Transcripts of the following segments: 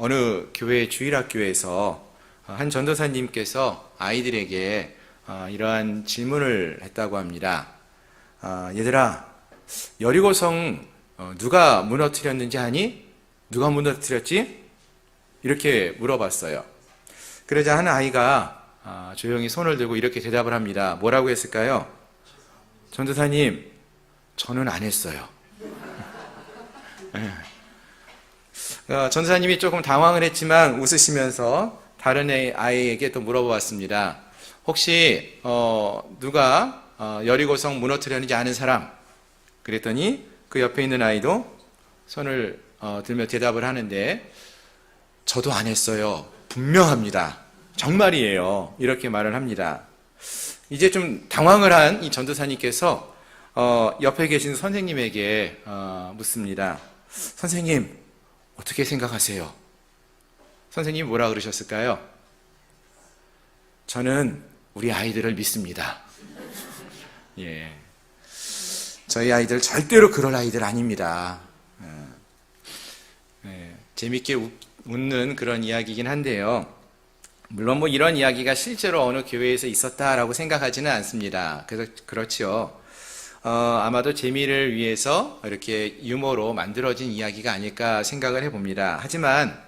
어느 교회 주일학교에서 한 전도사님께서 아이들에게 이러한 질문을 했다고 합니다. 얘들아, 여리고성 누가 무너뜨렸는지 아니? 누가 무너뜨렸지? 이렇게 물어봤어요. 그러자 한 아이가 조용히 손을 들고 이렇게 대답을 합니다. 뭐라고 했을까요? 전도사님, 저는 안 했어요. 전도사님이 조금 당황을 했지만 웃으시면서 다른 아이에게 또 물어보았습니다. 혹시 누가 여리고성 무너뜨렸는지 아는 사람? 그랬더니 그 옆에 있는 아이도 손을 들며 대답을 하는데 저도 안 했어요. 분명합니다. 정말이에요. 이렇게 말을 합니다. 이제 좀 당황을 한 이 전도사님께서 옆에 계신 선생님에게 묻습니다. 선생님, 어떻게 생각하세요? 선생님이 뭐라 그러셨을까요? 저는 우리 아이들을 믿습니다. 예. 저희 아이들 절대로 그럴 아이들 아닙니다. 재밌게 웃는 그런 이야기이긴 한데요. 물론 뭐 이런 이야기가 실제로 어느 교회에서 있었다라고 생각하지는 않습니다. 그래서 그렇죠. 아마도 재미를 위해서 이렇게 유머로 만들어진 이야기가 아닐까 생각을 해봅니다. 하지만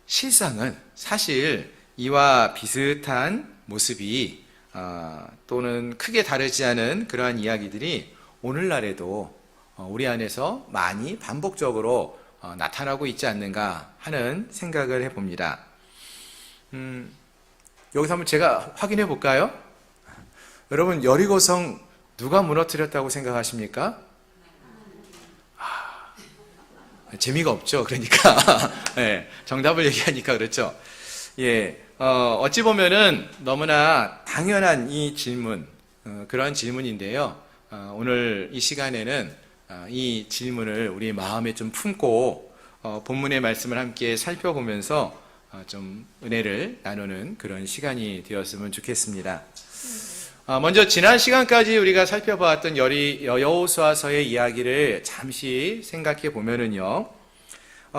실상은 사실 이와 비슷한 모습이 또는 크게 다르지 않은 그러한 이야기들이 오늘날에도 우리 안에서 많이 반복적으로 나타나고 있지 않는가 하는 생각을 해봅니다. 여기서 한번 제가 확인해 볼까요? 여러분, 여리고성 누가 무너뜨렸다고 생각하십니까? 재미가 없죠. 그러니까 네, 정답을 얘기하니까 그렇죠. 예, 어찌 보면은 너무나 당연한 이 질문, 그런 질문인데요. 오늘 이 시간에는 이 질문을 우리 마음에 좀 품고 본문의 말씀을 함께 살펴보면서 좀 은혜를 나누는 그런 시간이 되었으면 좋겠습니다. 먼저 지난 시간까지 우리가 살펴보았던 여호수아서의 이야기를 잠시 생각해 보면은요,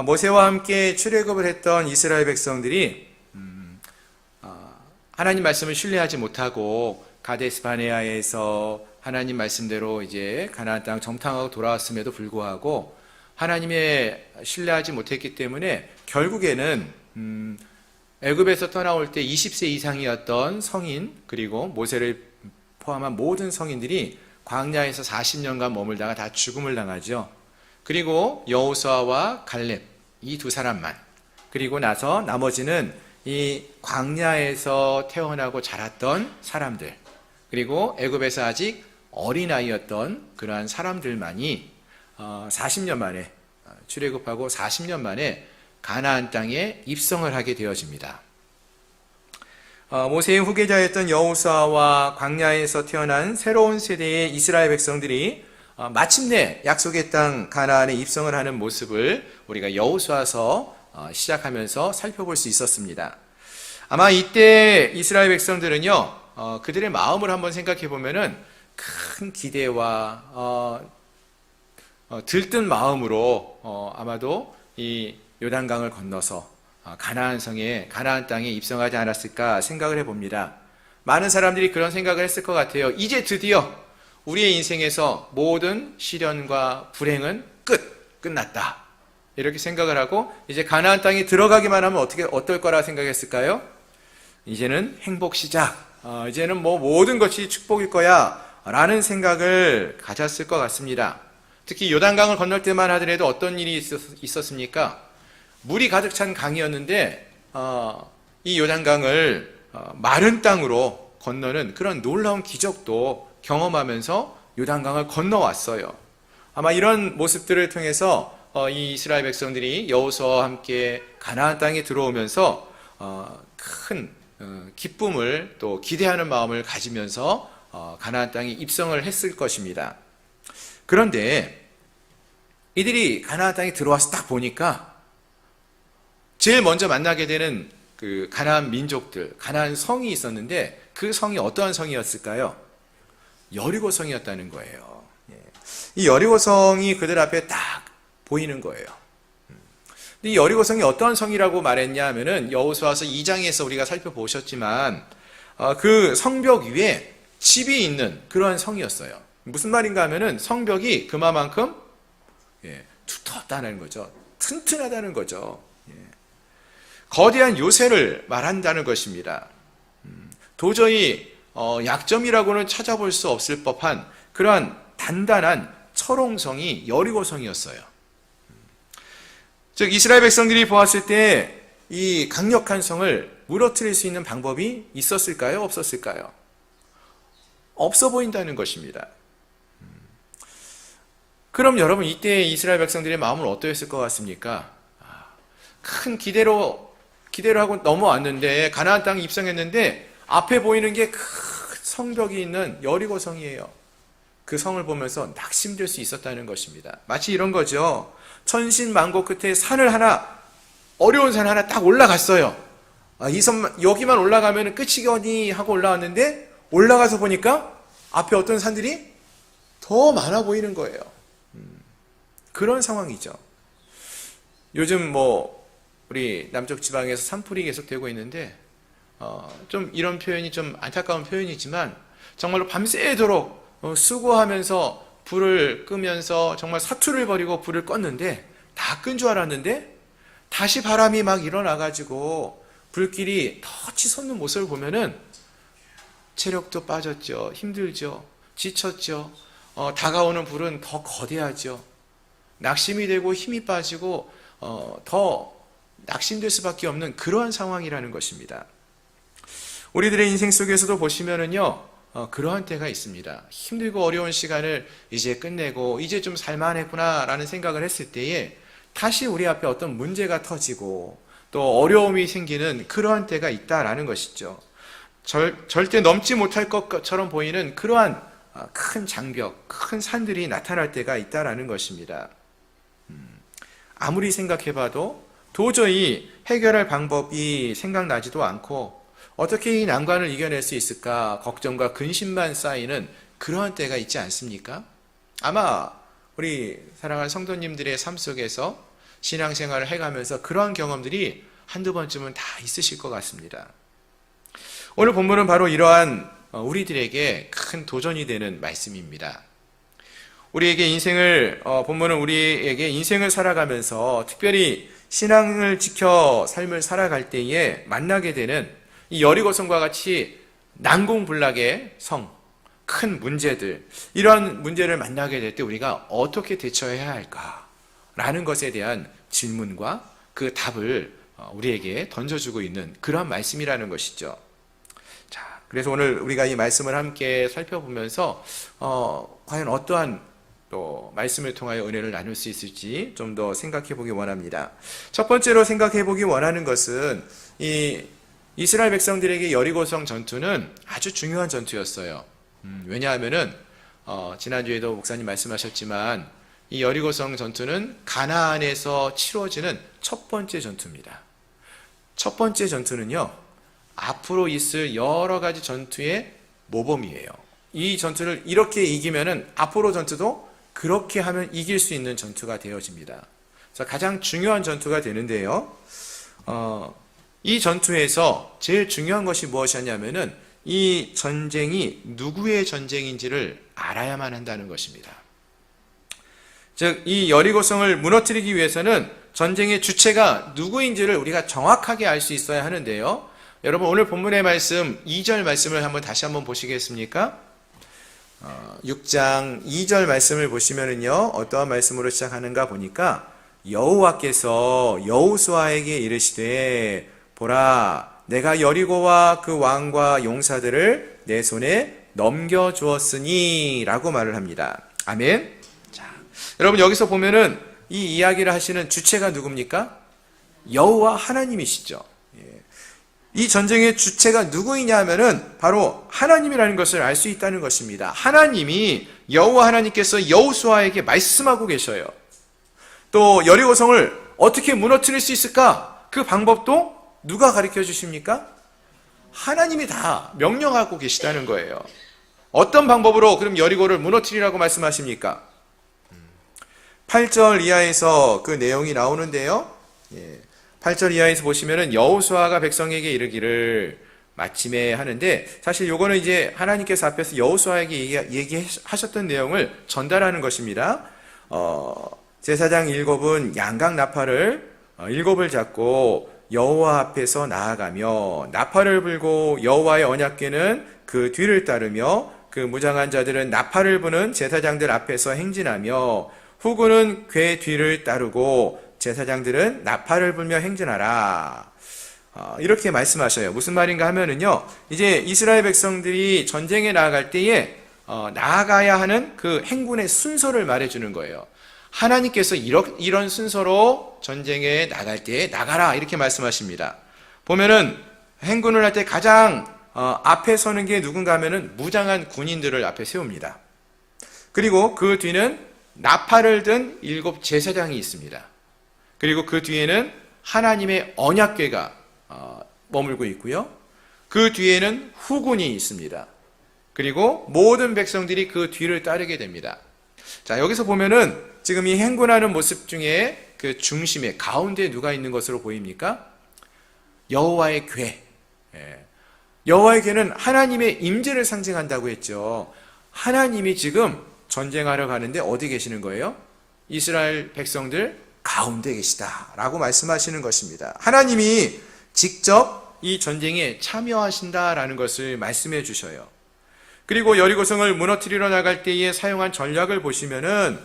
모세와 함께 출애굽을 했던 이스라엘 백성들이 하나님 말씀을 신뢰하지 못하고 가데스 바네아에서 하나님 말씀대로 이제 가나안 땅 정탐하고 돌아왔음에도 불구하고 하나님의 신뢰하지 못했기 때문에 결국에는 애굽에서 떠나올 때 20세 이상이었던 성인 그리고 모세를 포함한 모든 성인들이 광야에서 40년간 머물다가 다 죽음을 당하죠. 그리고 여호수아와 갈렙 이 두 사람만, 그리고 나서 나머지는 이 광야에서 태어나고 자랐던 사람들, 그리고 애굽에서 아직 어린아이였던 그러한 사람들만이 40년 만에 출애굽하고 40년 만에 가나안 땅에 입성을 하게 되어집니다. 모세의 후계자였던 여호수아와 광야에서 태어난 새로운 세대의 이스라엘 백성들이 마침내 약속의 땅 가나안에 입성을 하는 모습을 우리가 여호수아서 시작하면서 살펴볼 수 있었습니다. 아마 이때 이스라엘 백성들은요, 그들의 마음을 한번 생각해 보면은 큰 기대와 들뜬 마음으로 아마도 이 요단강을 건너서 가나안 땅에 입성하지 않았을까 생각을 해봅니다. 많은 사람들이 그런 생각을 했을 것 같아요. 이제 드디어 우리의 인생에서 모든 시련과 불행은 끝났다. 이렇게 생각을 하고 이제 가나안 땅에 들어가기만 하면 어떨 거라 생각했을까요? 이제는 행복 시작. 이제는 뭐 모든 것이 축복일 거야. 라는 생각을 가졌을 것 같습니다. 특히 요단강을 건널 때만 하더라도 어떤 일이 있었습니까? 물이 가득 찬 강이었는데 이 요단강을 마른 땅으로 건너는 그런 놀라운 기적도 경험하면서 요단강을 건너왔어요. 아마 이런 모습들을 통해서 이 이스라엘 백성들이 여호수아와 함께 가나안 땅에 들어오면서 큰 기쁨을 또 기대하는 마음을 가지면서 가나안 땅에 입성을 했을 것입니다. 그런데 이들이 가나안 땅에 들어와서 딱 보니까 제일 먼저 만나게 되는 그 가나안 민족들, 가나안 성이 있었는데 그 성이 어떠한 성이었을까요? 여리고 성이었다는 거예요. 이 여리고 성이 그들 앞에 딱 보이는 거예요. 이 여리고성이 어떠한 성이라고 말했냐 하면은 여호수아서 2장에서 우리가 살펴보셨지만 그 성벽 위에 집이 있는 그러한 성이었어요. 무슨 말인가 하면은 성벽이 그만큼 두텁다는 거죠. 튼튼하다는 거죠. 거대한 요새를 말한다는 것입니다. 도저히 약점이라고는 찾아볼 수 없을 법한 그러한 단단한 철옹성이 여리고성이었어요. 즉 이스라엘 백성들이 보았을 때 이 강력한 성을 무너뜨릴 수 있는 방법이 있었을까요? 없었을까요? 없어 보인다는 것입니다. 그럼 여러분 이때 이스라엘 백성들의 마음은 어떠했을 것 같습니까? 큰 기대로 하고 넘어왔는데 가나안 땅에 입성했는데 앞에 보이는 게 큰 성벽이 있는 여리고성이에요. 그 성을 보면서 낙심될 수 있었다는 것입니다. 마치 이런 거죠. 천신만고 끝에 산을 하나, 어려운 산 하나 딱 올라갔어요. 여기만 올라가면 끝이거니 하고 올라왔는데 올라가서 보니까 앞에 어떤 산들이 더 많아 보이는 거예요. 그런 상황이죠. 요즘 우리 남쪽 지방에서 산불이 계속되고 있는데 좀 이런 표현이 좀 안타까운 표현이지만 정말로 밤새도록 수고하면서 불을 끄면서 정말 사투를 벌이고 불을 껐는데 다 끈 줄 알았는데 다시 바람이 막 일어나가지고 불길이 더 치솟는 모습을 보면은 체력도 빠졌죠. 힘들죠. 지쳤죠. 다가오는 불은 더 거대하죠. 낙심이 되고 힘이 빠지고 더 낙심될 수밖에 없는 그러한 상황이라는 것입니다. 우리들의 인생 속에서도 보시면은요, 그러한 때가 있습니다. 힘들고 어려운 시간을 이제 끝내고 이제 좀 살만했구나라는 생각을 했을 때에 다시 우리 앞에 어떤 문제가 터지고 또 어려움이 생기는 그러한 때가 있다라는 것이죠. 절대 넘지 못할 것처럼 보이는 그러한 큰 장벽, 큰 산들이 나타날 때가 있다라는 것입니다. 아무리 생각해봐도 도저히 해결할 방법이 생각나지도 않고 어떻게 이 난관을 이겨낼 수 있을까 걱정과 근심만 쌓이는 그러한 때가 있지 않습니까? 아마 우리 사랑하는 성도님들의 삶 속에서 신앙생활을 해가면서 그러한 경험들이 한두 번쯤은 다 있으실 것 같습니다. 오늘 본문은 바로 이러한 우리들에게 큰 도전이 되는 말씀입니다. 본문은 우리에게 인생을 살아가면서 특별히 신앙을 지켜 삶을 살아갈 때에 만나게 되는 이 여리고성과 같이 난공불락의 성, 큰 문제들, 이러한 문제를 만나게 될 때 우리가 어떻게 대처해야 할까라는 것에 대한 질문과 그 답을 우리에게 던져주고 있는 그러한 말씀이라는 것이죠. 자, 그래서 오늘 우리가 이 말씀을 함께 살펴보면서 과연 어떠한 또 말씀을 통하여 은혜를 나눌 수 있을지 좀 더 생각해 보기 원합니다. 첫 번째로 생각해 보기 원하는 것은 이 이스라엘 백성들에게 여리고성 전투는 아주 중요한 전투였어요. 왜냐하면은 지난주에도 목사님 말씀하셨지만 이 여리고성 전투는 가나안에서 치러지는 첫 번째 전투입니다. 첫 번째 전투는요, 앞으로 있을 여러 가지 전투의 모범이에요. 이 전투를 이렇게 이기면은 앞으로 전투도 그렇게 하면 이길 수 있는 전투가 되어집니다. 그래서 가장 중요한 전투가 되는데요. 이 전투에서 제일 중요한 것이 무엇이었냐면은 이 전쟁이 누구의 전쟁인지를 알아야만 한다는 것입니다. 즉, 이 여리고성을 무너뜨리기 위해서는 전쟁의 주체가 누구인지를 우리가 정확하게 알 수 있어야 하는데요. 여러분, 오늘 본문의 말씀 2절 말씀을 다시 한번 보시겠습니까? 6장 2절 말씀을 보시면은요, 어떠한 말씀으로 시작하는가 보니까 여호와께서 여호수아에게 이르시되 보라, 내가 여리고와 그 왕과 용사들을 내 손에 넘겨주었으니 라고 말을 합니다. 아멘. 자, 여러분, 여기서 보면은 이 이야기를 하시는 주체가 누굽니까? 여호와 하나님이시죠. 이 전쟁의 주체가 누구이냐 하면은 바로 하나님이라는 것을 알 수 있다는 것입니다. 하나님이, 여호와 하나님께서 여호수아에게 말씀하고 계셔요. 또 여리고성을 어떻게 무너뜨릴 수 있을까? 그 방법도 누가 가르쳐 주십니까? 하나님이 다 명령하고 계시다는 거예요. 어떤 방법으로 그럼 여리고를 무너뜨리라고 말씀하십니까? 8절 이하에서 그 내용이 나오는데요. 8절 이하에서 보시면은 여호수아가 백성에게 이르기를 마침에 하는데, 사실 요거는 이제 하나님께서 앞에서 여호수아에게 얘기하셨던 내용을 전달하는 것입니다. 제사장 7은 양각 나팔을 7을 잡고 여호와 앞에서 나아가며 나팔을 불고 여호와의 언약궤는 그 뒤를 따르며 그 무장한 자들은 나팔을 부는 제사장들 앞에서 행진하며 후군은 궤 뒤를 따르고 제사장들은 나팔을 불며 행진하라. 이렇게 말씀하셔요. 무슨 말인가 하면은요, 이제 이스라엘 백성들이 전쟁에 나아갈 때에 나아가야 하는 그 행군의 순서를 말해주는 거예요. 하나님께서 이런 순서로 전쟁에 나갈 때에 나가라, 이렇게 말씀하십니다. 보면은 행군을 할 때 가장 앞에 서는 게 누군가 하면은 무장한 군인들을 앞에 세웁니다. 그리고 그 뒤는 나팔을 든 7 제사장이 있습니다. 그리고 그 뒤에는 하나님의 언약궤가 머물고 있고요. 그 뒤에는 후군이 있습니다. 그리고 모든 백성들이 그 뒤를 따르게 됩니다. 자, 여기서 보면은 지금 이 행군하는 모습 중에 그 중심에 가운데 누가 있는 것으로 보입니까? 여호와의 궤. 여호와의 궤는 하나님의 임재를 상징한다고 했죠. 하나님이 지금 전쟁하러 가는데 어디 계시는 거예요? 이스라엘 백성들 가운데 계시다라고 말씀하시는 것입니다. 하나님이 직접 이 전쟁에 참여하신다라는 것을 말씀해 주셔요. 그리고 여리고성을 무너뜨리러 나갈 때에 사용한 전략을 보시면은,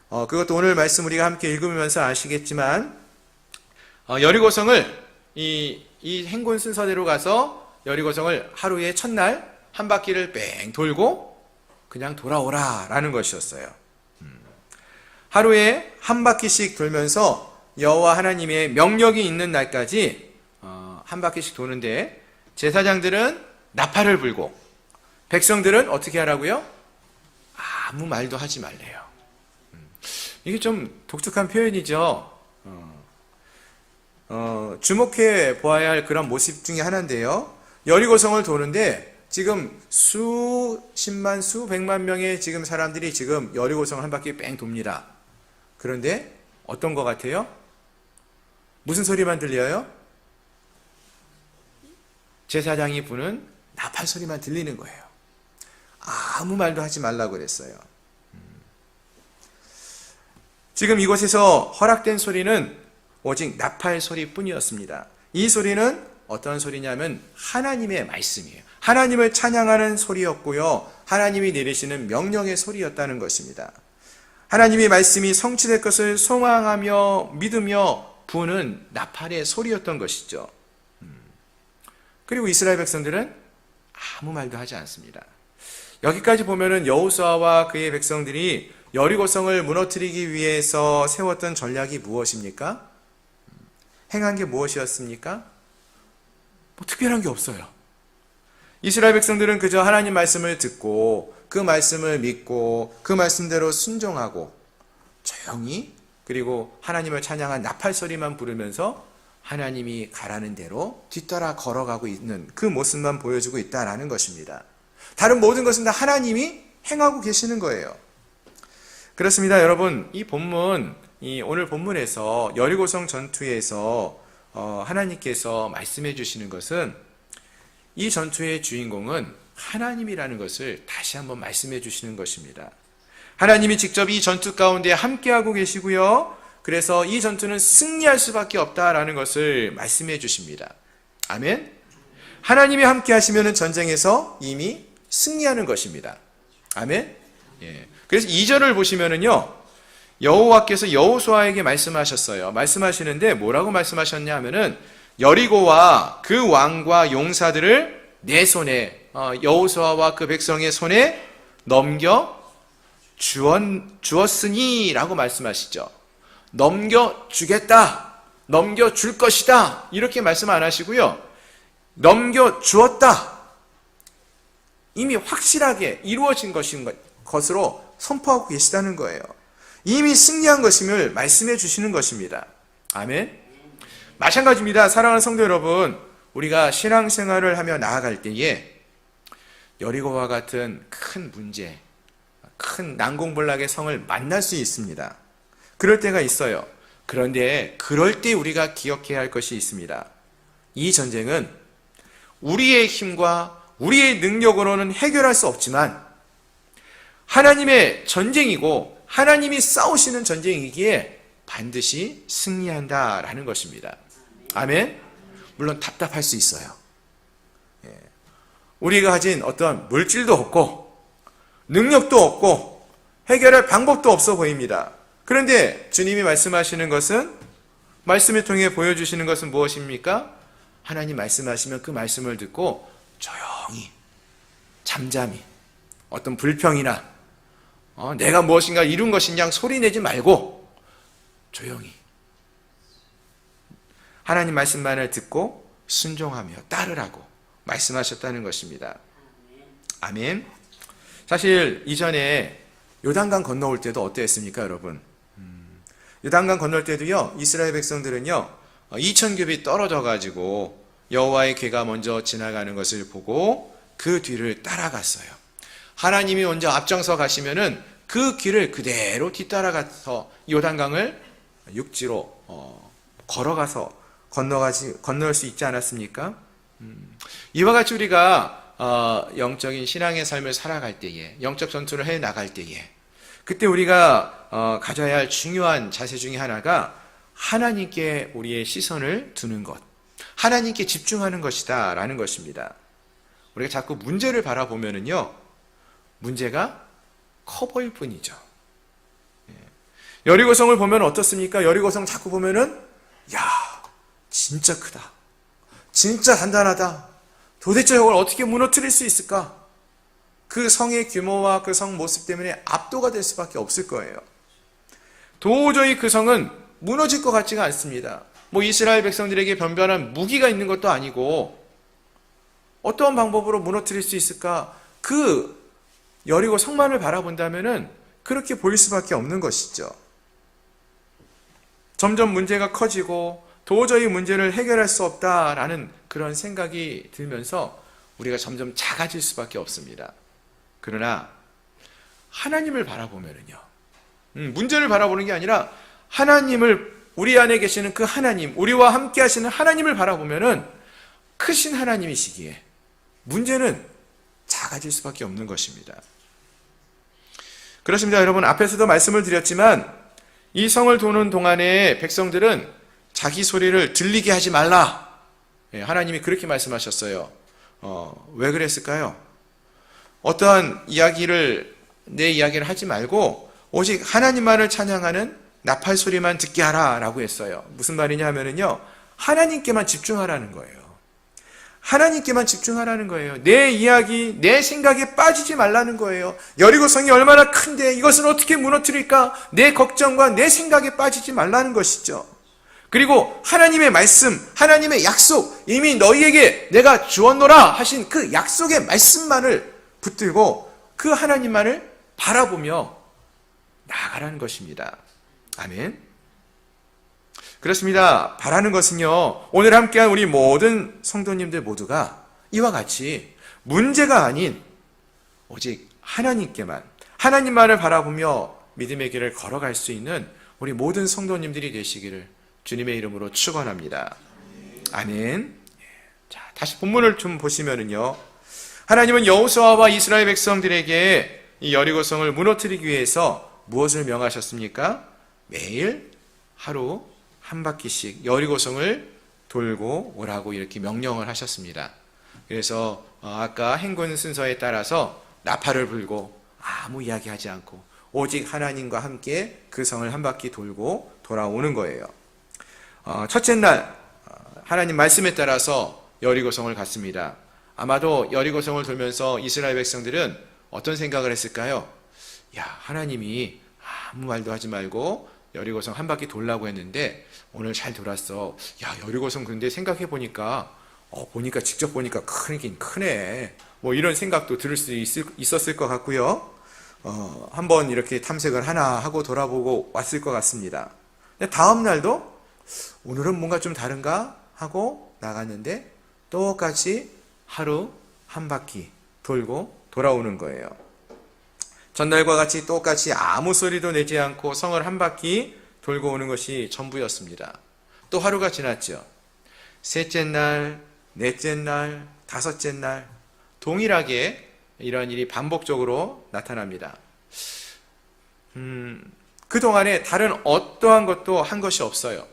그것도 오늘 말씀 우리가 함께 읽으면서 아시겠지만, 여리고성을 이 행군 순서대로 가서 여리고성을 하루에 첫날 한 바퀴를 뺑 돌고 그냥 돌아오라라는 것이었어요. 하루에 한 바퀴씩 돌면서 여호와 하나님의 명령이 있는 날까지 한 바퀴씩 도는데, 제사장들은 나팔을 불고 백성들은 어떻게 하라고요? 아무 말도 하지 말래요. 이게 좀 독특한 표현이죠. 주목해 보아야 할 그런 모습 중에 하나인데요. 여리고성을 도는데 지금 수십만, 수백만 명의 지금 사람들이 지금 여리고성을 한 바퀴 뺑 돕니다. 그런데 어떤 것 같아요? 무슨 소리만 들려요? 제사장이 부는 나팔 소리만 들리는 거예요. 아무 말도 하지 말라고 그랬어요. 지금 이곳에서 허락된 소리는 오직 나팔 소리뿐이었습니다. 이 소리는 어떤 소리냐면 하나님의 말씀이에요. 하나님을 찬양하는 소리였고요, 하나님이 내리시는 명령의 소리였다는 것입니다. 하나님의 말씀이 성취될 것을 소망하며 믿으며 부는 나팔의 소리였던 것이죠. 그리고 이스라엘 백성들은 아무 말도 하지 않습니다. 여기까지 보면은 여호수아와 그의 백성들이 여리고성을 무너뜨리기 위해서 세웠던 전략이 무엇입니까? 행한 게 무엇이었습니까? 뭐 특별한 게 없어요. 이스라엘 백성들은 그저 하나님 말씀을 듣고 그 말씀을 믿고 그 말씀대로 순종하고 조용히, 그리고 하나님을 찬양한 나팔 소리만 부르면서 하나님이 가라는 대로 뒤따라 걸어가고 있는 그 모습만 보여주고 있다라는 것입니다. 다른 모든 것은 다 하나님이 행하고 계시는 거예요. 그렇습니다. 여러분, 이 본문, 오늘 본문에서 여리고성 전투에서 하나님께서 말씀해 주시는 것은, 이 전투의 주인공은 하나님이라는 것을 다시 한번 말씀해 주시는 것입니다. 하나님이 직접 이 전투 가운데 함께하고 계시고요, 그래서 이 전투는 승리할 수밖에 없다라는 것을 말씀해 주십니다. 아멘. 하나님이 함께 하시면 전쟁에서 이미 승리하는 것입니다. 아멘. 그래서 2절을 보시면은요, 여호와께서 여호수아에게 말씀하셨어요. 말씀하시는데 뭐라고 말씀하셨냐 하면은, 여리고와 그 왕과 용사들을 내 손에, 여호수아와 그 백성의 손에 넘겨 주었으니 라고 말씀하시죠. 넘겨주겠다, 넘겨줄 것이다, 이렇게 말씀 안 하시고요, 넘겨주었다, 이미 확실하게 이루어진 것으로 선포하고 계시다는 거예요. 이미 승리한 것임을 말씀해 주시는 것입니다. 아멘. 마찬가지입니다. 사랑하는 성도 여러분, 우리가 신앙생활을 하며 나아갈 때에 여리고와 같은 큰 문제, 큰 난공불락의 성을 만날 수 있습니다. 그럴 때가 있어요. 그런데 그럴 때 우리가 기억해야 할 것이 있습니다. 이 전쟁은 우리의 힘과 우리의 능력으로는 해결할 수 없지만 하나님의 전쟁이고 하나님이 싸우시는 전쟁이기에 반드시 승리한다라는 것입니다. 아멘? 물론 답답할 수 있어요. 우리가 가진 어떤 물질도 없고 능력도 없고 해결할 방법도 없어 보입니다. 그런데 주님이 말씀하시는 것은, 말씀을 통해 보여주시는 것은 무엇입니까? 하나님 말씀하시면 그 말씀을 듣고 조용히 잠잠히 어떤 불평이나 내가 무엇인가 이룬 것인 양 소리내지 말고 조용히 하나님 말씀만을 듣고 순종하며 따르라고 말씀하셨다는 것입니다. 아멘. 사실 이전에 요단강 건너올 때도 어땠습니까, 여러분? 요단강 건널 때도요, 이스라엘 백성들은요 2000규빗 떨어져 가지고 여호와의 궤가 먼저 지나가는 것을 보고 그 뒤를 따라갔어요. 하나님이 먼저 앞장서 가시면은 그 길을 그대로 뒤따라가서 요단강을 육지로 걸어가서 건널 수 있지 않았습니까? 이와 같이 우리가 영적인 신앙의 삶을 살아갈 때에, 영적 전투를 해 나갈 때에, 그때 우리가 가져야 할 중요한 자세 중에 하나가 하나님께 우리의 시선을 두는 것, 하나님께 집중하는 것이다 라는 것입니다. 우리가 자꾸 문제를 바라보면은요, 문제가 커 보일 뿐이죠. 여리고성을 보면 어떻습니까? 여리고성 자꾸 보면은 야, 진짜 크다, 진짜 단단하다, 도대체 이걸 어떻게 무너뜨릴 수 있을까? 그 성의 규모와 그 성 모습 때문에 압도가 될 수밖에 없을 거예요. 도저히 그 성은 무너질 것 같지가 않습니다. 이스라엘 백성들에게 변변한 무기가 있는 것도 아니고 어떠한 방법으로 무너뜨릴 수 있을까? 그 여리고 성만을 바라본다면은 그렇게 보일 수밖에 없는 것이죠. 점점 문제가 커지고 도저히 문제를 해결할 수 없다라는 그런 생각이 들면서 우리가 점점 작아질 수밖에 없습니다. 그러나 하나님을 바라보면은요, 문제를 바라보는 게 아니라 하나님을, 우리 안에 계시는 그 하나님, 우리와 함께 하시는 하나님을 바라보면은 크신 하나님이시기에 문제는 작아질 수밖에 없는 것입니다. 그렇습니다. 여러분, 앞에서도 말씀을 드렸지만 이 성을 도는 동안에 백성들은 자기 소리를 들리게 하지 말라. 하나님이 그렇게 말씀하셨어요. 왜 그랬을까요? 어떠한 내 이야기를 하지 말고 오직 하나님만을 찬양하는 나팔 소리만 듣게 하라 라고 했어요. 무슨 말이냐 하면은요, 하나님께만 집중하라는 거예요. 하나님께만 집중하라는 거예요. 내 이야기, 내 생각에 빠지지 말라는 거예요. 여리고성이 얼마나 큰데 이것을 어떻게 무너뜨릴까? 내 걱정과 내 생각에 빠지지 말라는 것이죠. 그리고 하나님의 말씀, 하나님의 약속, 이미 너희에게 내가 주었노라 하신 그 약속의 말씀만을 붙들고 그 하나님만을 바라보며 나아가라는 것입니다. 아멘. 그렇습니다. 바라는 것은요, 오늘 함께한 우리 모든 성도님들 모두가 이와 같이 문제가 아닌 오직 하나님께만, 하나님만을 바라보며 믿음의 길을 걸어갈 수 있는 우리 모든 성도님들이 되시기를 주님의 이름으로 축원합니다. 아멘. 자, 다시 본문을 좀 보시면은요, 하나님은 여호수아와 이스라엘 백성들에게 이 여리고성을 무너뜨리기 위해서 무엇을 명하셨습니까? 매일 하루 한 바퀴씩 여리고성을 돌고 오라고 이렇게 명령을 하셨습니다. 그래서 아까 행군 순서에 따라서 나팔을 불고 아무 이야기하지 않고 오직 하나님과 함께 그 성을 한 바퀴 돌고 돌아오는 거예요. 첫째 날 하나님 말씀에 따라서 여리고성을 갔습니다. 아마도 여리고성을 돌면서 이스라엘 백성들은 어떤 생각을 했을까요? 야, 하나님이 아무 말도 하지 말고 여리고성 한 바퀴 돌라고 했는데 오늘 잘 돌았어. 야, 여리고성 근데 생각해 보니까 직접 보니까 크긴 크네. 이런 생각도 들을 수 있었을 것 같고요. 한번 이렇게 탐색을 하나 하고 돌아보고 왔을 것 같습니다. 다음 날도 오늘은 뭔가 좀 다른가 하고 나갔는데 똑같이 하루 한 바퀴 돌고 돌아오는 거예요. 전날과 같이 똑같이 아무 소리도 내지 않고 성을 한 바퀴 돌고 오는 것이 전부였습니다. 또 하루가 지났죠. 셋째 날, 넷째 날, 다섯째 날 동일하게 이런 일이 반복적으로 나타납니다. 그동안에 다른 어떠한 것도 한 것이 없어요.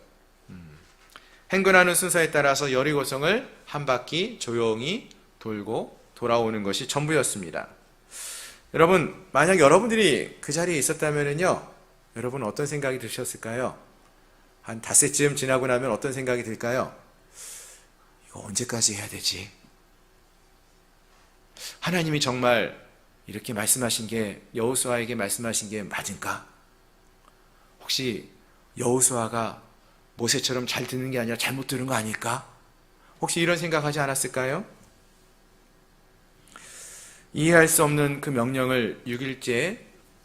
행군하는 순서에 따라서 여리고성을 한 바퀴 조용히 돌고 돌아오는 것이 전부였습니다. 여러분, 만약 여러분들이 그 자리에 있었다면요, 여러분 어떤 생각이 드셨을까요? 한 닷새쯤 지나고 나면 어떤 생각이 들까요? 이거 언제까지 해야 되지? 하나님이 정말 이렇게 말씀하신 게, 여호수아에게 말씀하신 게 맞은가? 혹시 여호수아가 모세처럼 잘 듣는 게 아니라 잘못 들은 거 아닐까? 혹시 이런 생각하지 않았을까요? 이해할 수 없는 그 명령을 6일째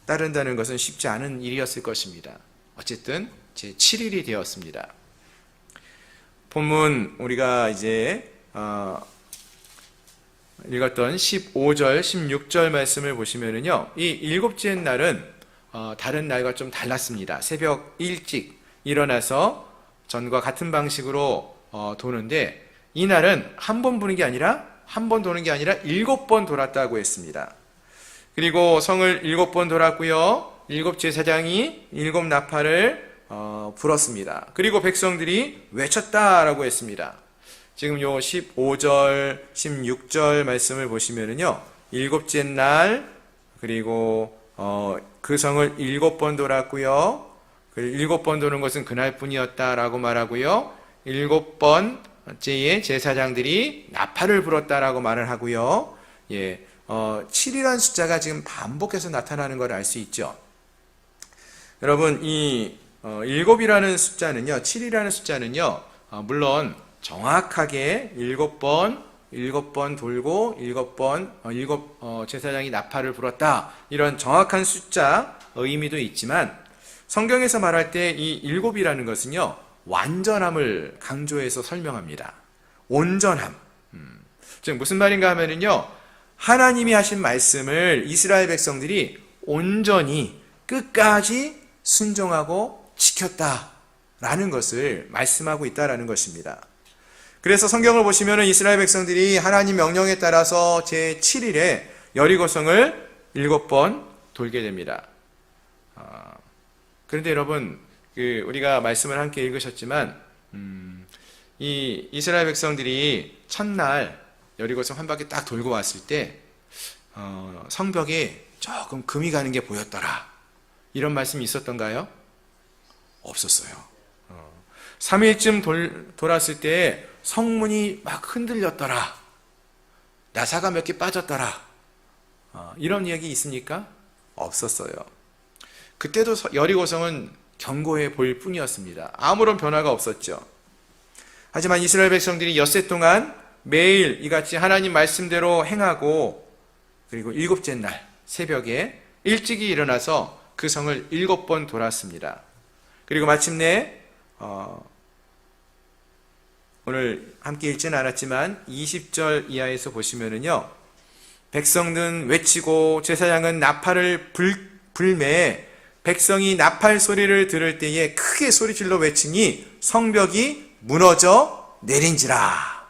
따른다는 것은 쉽지 않은 일이었을 것입니다. 어쨌든 제7일이 되었습니다. 본문 우리가 이제 읽었던 15절, 16절 말씀을 보시면은요, 이 일곱째 날은 다른 날과 좀 달랐습니다. 새벽 일찍 일어나서 전과 같은 방식으로 도는데, 이 날은 한 번 도는 게 아니라 7번 돌았다고 했습니다. 그리고 성을 7번 돌았고요, 7 제사장이 7 나팔을 불었습니다. 그리고 백성들이 외쳤다라고 했습니다. 지금 요 15절, 16절 말씀을 보시면은요, 7째 날, 그리고 그 성을 7번 돌았고요, 7번 도는 것은 그날뿐이었다라고 말하고요, 7번째에 제사장들이 나팔을 불었다라고 말을 하고요. 7이라는 숫자가 지금 반복해서 나타나는 걸 알 수 있죠. 여러분, 이 7이라는 숫자는요, 7이라는 숫자는요, 물론 정확하게 7번 돌고 7번 제사장이 나팔을 불었다, 이런 정확한 숫자 의미도 있지만, 성경에서 말할 때 이 7이라는 것은요, 완전함을 강조해서 설명합니다. 온전함. 즉 무슨 말인가 하면은요, 하나님이 하신 말씀을 이스라엘 백성들이 온전히 끝까지 순종하고 지켰다라는 것을 말씀하고 있다라는 것입니다. 그래서 성경을 보시면은 이스라엘 백성들이 하나님 명령에 따라서 제7일에 여리고성을 7번 돌게 됩니다. 그런데 여러분, 우리가 말씀을 함께 읽으셨지만, 이 이스라엘 백성들이 첫날 여리고성 한 바퀴 딱 돌고 왔을 때 성벽에 조금 금이 가는 게 보였더라, 이런 말씀이 있었던가요? 없었어요. 3일쯤 돌았을 때 성문이 막 흔들렸더라, 나사가 몇 개 빠졌더라, 이런 이야기 있습니까? 없었어요. 그때도 여리고성은 견고해 보일 뿐이었습니다. 아무런 변화가 없었죠. 하지만 이스라엘 백성들이 엿새 동안 매일 이같이 하나님 말씀대로 행하고, 그리고 7째 날 새벽에 일찍이 일어나서 그 성을 7번 돌았습니다. 그리고 마침내 오늘 함께 읽지는 않았지만 20절 이하에서 보시면은요, 백성은 외치고 제사장은 나팔을 불매 백성이 나팔 소리를 들을 때에 크게 소리질러 외치니 성벽이 무너져 내린지라.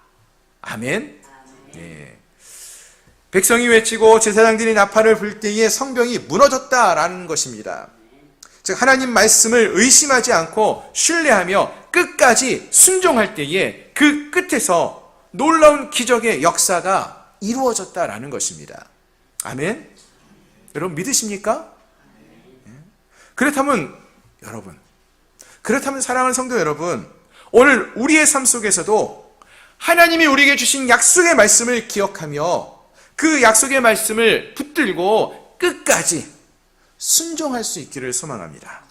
아멘. 네. 백성이 외치고 제사장들이 나팔을 불 때에 성벽이 무너졌다라는 것입니다. 즉 하나님 말씀을 의심하지 않고 신뢰하며 끝까지 순종할 때에 그 끝에서 놀라운 기적의 역사가 이루어졌다라는 것입니다. 아멘. 여러분 믿으십니까? 그렇다면 사랑하는 성도 여러분, 오늘 우리의 삶 속에서도 하나님이 우리에게 주신 약속의 말씀을 기억하며 그 약속의 말씀을 붙들고 끝까지 순종할 수 있기를 소망합니다.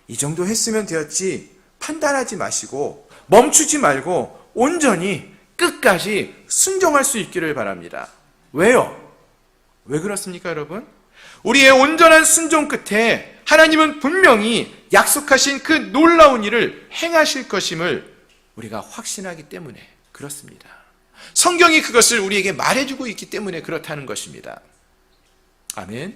이 정도 했으면 되었지 판단하지 마시고 멈추지 말고 온전히 끝까지 순종할 수 있기를 바랍니다. 왜요? 왜 그렇습니까, 여러분? 우리의 온전한 순종 끝에 하나님은 분명히 약속하신 그 놀라운 일을 행하실 것임을 우리가 확신하기 때문에 그렇습니다. 성경이 그것을 우리에게 말해주고 있기 때문에 그렇다는 것입니다. 아멘.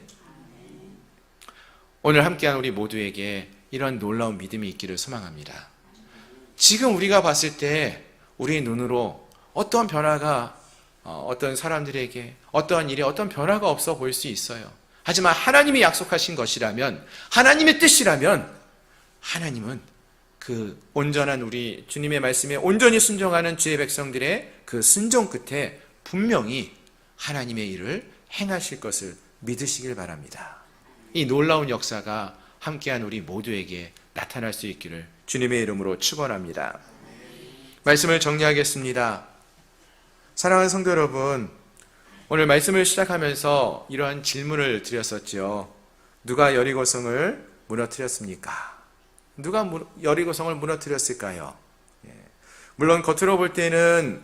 오늘 함께한 우리 모두에게 이런 놀라운 믿음이 있기를 소망합니다. 지금 우리가 봤을 때 우리의 눈으로 어떠한 변화가 어떤 사람들에게 어떠한 일에 어떤 변화가 없어 보일 수 있어요. 하지만 하나님이 약속하신 것이라면, 하나님의 뜻이라면, 하나님은 그 온전한 우리 주님의 말씀에 온전히 순종하는 주의 백성들의 그 순종 끝에 분명히 하나님의 일을 행하실 것을 믿으시길 바랍니다. 이 놀라운 역사가 함께한 우리 모두에게 나타날 수 있기를 주님의 이름으로 축원합니다. 말씀을 정리하겠습니다. 사랑하는 성도 여러분, 오늘 말씀을 시작하면서 이러한 질문을 드렸었죠. 누가 여리고성을 무너뜨렸습니까? 누가 여리고성을 무너뜨렸을까요? 물론 겉으로 볼 때는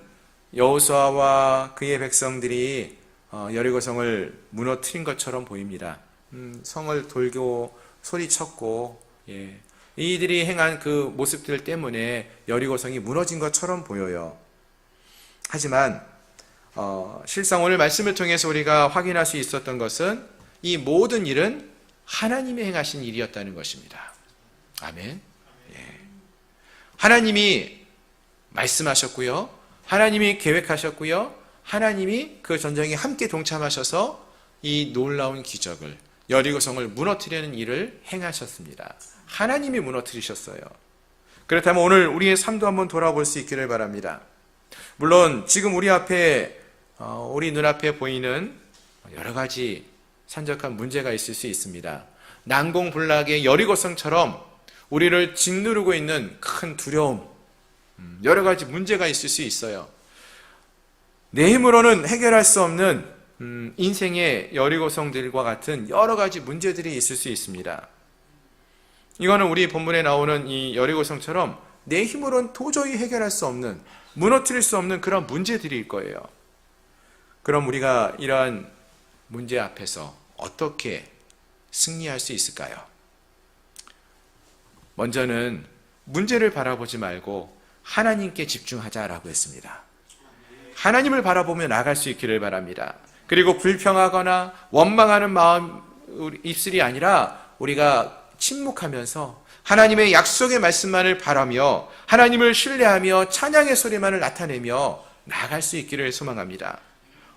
여호수아와 그의 백성들이 여리고성을 무너뜨린 것처럼 보입니다. 성을 돌고 소리쳤고, 이들이 행한 그 모습들 때문에 여리고성이 무너진 것처럼 보여요. 하지만 실상 오늘 말씀을 통해서 우리가 확인할 수 있었던 것은 이 모든 일은 하나님이 행하신 일이었다는 것입니다. 아멘. 하나님이 말씀하셨고요, 하나님이 계획하셨고요, 하나님이 그 전쟁에 함께 동참하셔서 이 놀라운 기적을, 여리고성을 무너뜨리는 일을 행하셨습니다. 하나님이 무너뜨리셨어요. 그렇다면 오늘 우리의 삶도 한번 돌아볼 수 있기를 바랍니다. 물론 지금 우리 눈앞에 보이는 여러 가지 산적한 문제가 있을 수 있습니다. 난공불락의 여리고성처럼 우리를 짓누르고 있는 큰 두려움, 여러 가지 문제가 있을 수 있어요. 내 힘으로는 해결할 수 없는 인생의 여리고성들과 같은 여러 가지 문제들이 있을 수 있습니다. 이거는 우리 본문에 나오는 이 여리고성처럼 내 힘으로는 도저히 해결할 수 없는, 무너뜨릴 수 없는 그런 문제들일 거예요. 그럼 우리가 이러한 문제 앞에서 어떻게 승리할 수 있을까요? 먼저는 문제를 바라보지 말고 하나님께 집중하자라고 했습니다. 하나님을 바라보며 나갈 수 있기를 바랍니다. 그리고 불평하거나 원망하는 마음, 입술이 아니라 우리가 침묵하면서 하나님의 약속의 말씀만을 바라며 하나님을 신뢰하며 찬양의 소리만을 나타내며 나아갈 수 있기를 소망합니다.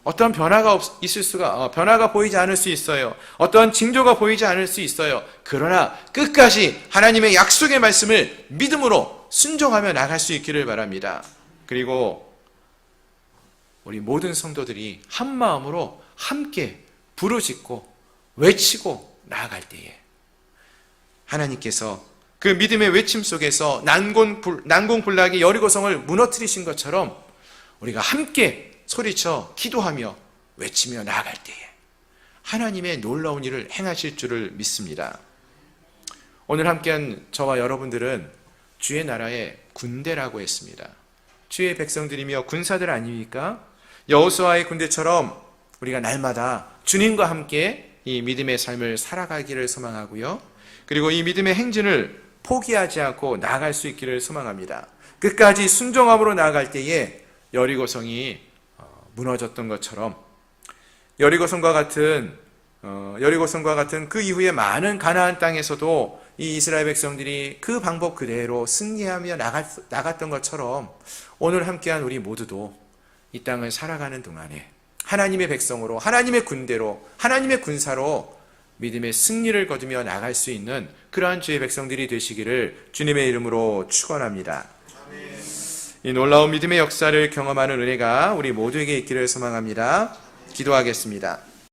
어떤 변화가 보이지 않을 수 있어요. 어떤 징조가 보이지 않을 수 있어요. 그러나 끝까지 하나님의 약속의 말씀을 믿음으로 순종하며 나갈 수 있기를 바랍니다. 그리고 우리 모든 성도들이 한 마음으로 함께 부르짖고 외치고 나아갈 때에 하나님께서 그 믿음의 외침 속에서 난공불락의 여리고성을 무너뜨리신 것처럼 우리가 함께 소리쳐 기도하며 외치며 나아갈 때에 하나님의 놀라운 일을 행하실 줄을 믿습니다. 오늘 함께한 저와 여러분들은 주의 나라의 군대라고 했습니다. 주의 백성들이며 군사들 아닙니까? 여호수아의 군대처럼 우리가 날마다 주님과 함께 이 믿음의 삶을 살아가기를 소망하고요, 그리고 이 믿음의 행진을 포기하지 않고 나아갈 수 있기를 소망합니다. 끝까지 순종함으로 나아갈 때에 여리고성이 무너졌던 것처럼 여리고성과 같은 그 이후에 많은 가나안 땅에서도 이 이스라엘 백성들이 그 방법 그대로 승리하며 나갔던 것처럼 오늘 함께한 우리 모두도 이 땅을 살아가는 동안에 하나님의 백성으로, 하나님의 군대로, 하나님의 군사로 믿음의 승리를 거두며 나갈 수 있는 그러한 주의 백성들이 되시기를 주님의 이름으로 축원합니다. 이 놀라운 믿음의 역사를 경험하는 은혜가 우리 모두에게 있기를 소망합니다. 기도하겠습니다.